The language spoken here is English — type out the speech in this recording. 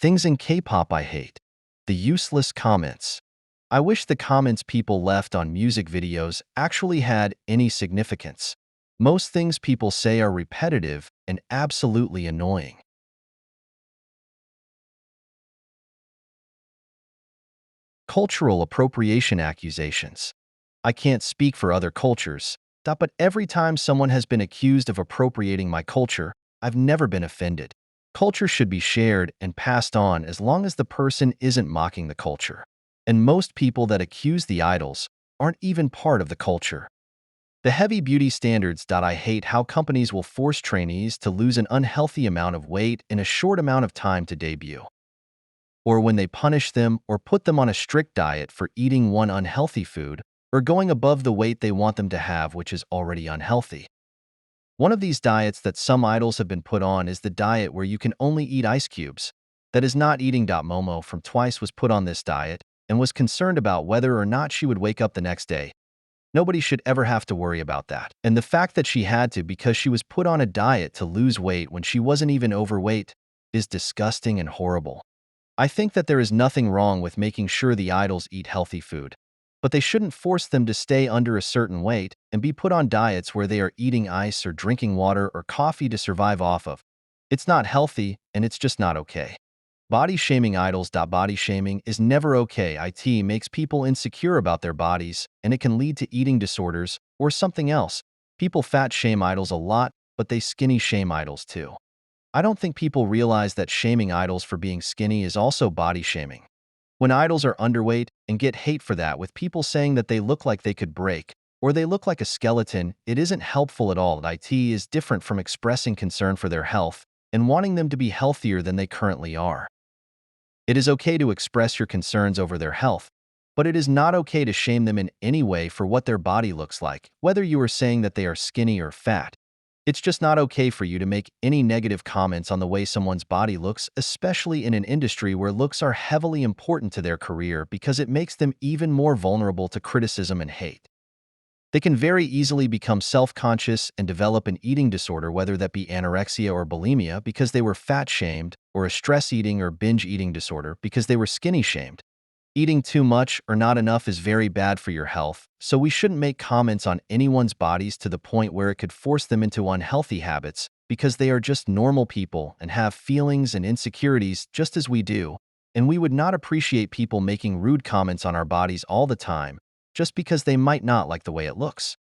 Things in K-pop I hate. The useless comments. I wish the comments people left on music videos actually had any significance. Most things people say are repetitive and absolutely annoying. Cultural appropriation accusations. I can't speak for other cultures, but every time someone has been accused of appropriating my culture, I've never been offended. Culture should be shared and passed on as long as the person isn't mocking the culture. And most people that accuse the idols aren't even part of the culture. The heavy beauty standards. I hate how companies will force trainees to lose an unhealthy amount of weight in a short amount of time to debut. Or when they punish them or put them on a strict diet for eating one unhealthy food or going above the weight they want them to have, which is already unhealthy. One of these diets that some idols have been put on is the diet where you can only eat ice cubes. That is not eating. Momo from Twice was put on this diet and was concerned about whether or not she would wake up the next day. Nobody should ever have to worry about that. And the fact that she had to because she was put on a diet to lose weight when she wasn't even overweight is disgusting and horrible. I think that there is nothing wrong with making sure the idols eat healthy food, but they shouldn't force them to stay under a certain weight and be put on diets where they are eating ice or drinking water or coffee to survive off of. It's not healthy, and it's just not okay. Body shaming idols. Body shaming is never okay. It makes people insecure about their bodies, and it can lead to eating disorders or something else. People fat shame idols a lot, but they skinny shame idols too. I don't think people realize that shaming idols for being skinny is also body shaming. When idols are underweight and get hate for that, with people saying that they look like they could break or they look like a skeleton, it isn't helpful at all. It is different from expressing concern for their health and wanting them to be healthier than they currently are. It is okay to express your concerns over their health, but it is not okay to shame them in any way for what their body looks like, whether you are saying that they are skinny or fat. It's just not okay for you to make any negative comments on the way someone's body looks, especially in an industry where looks are heavily important to their career because it makes them even more vulnerable to criticism and hate. They can very easily become self-conscious and develop an eating disorder, whether that be anorexia or bulimia because they were fat-shamed, or a stress eating or binge eating disorder because they were skinny-shamed. Eating too much or not enough is very bad for your health, so we shouldn't make comments on anyone's bodies to the point where it could force them into unhealthy habits because they are just normal people and have feelings and insecurities just as we do, and we would not appreciate people making rude comments on our bodies all the time just because they might not like the way it looks.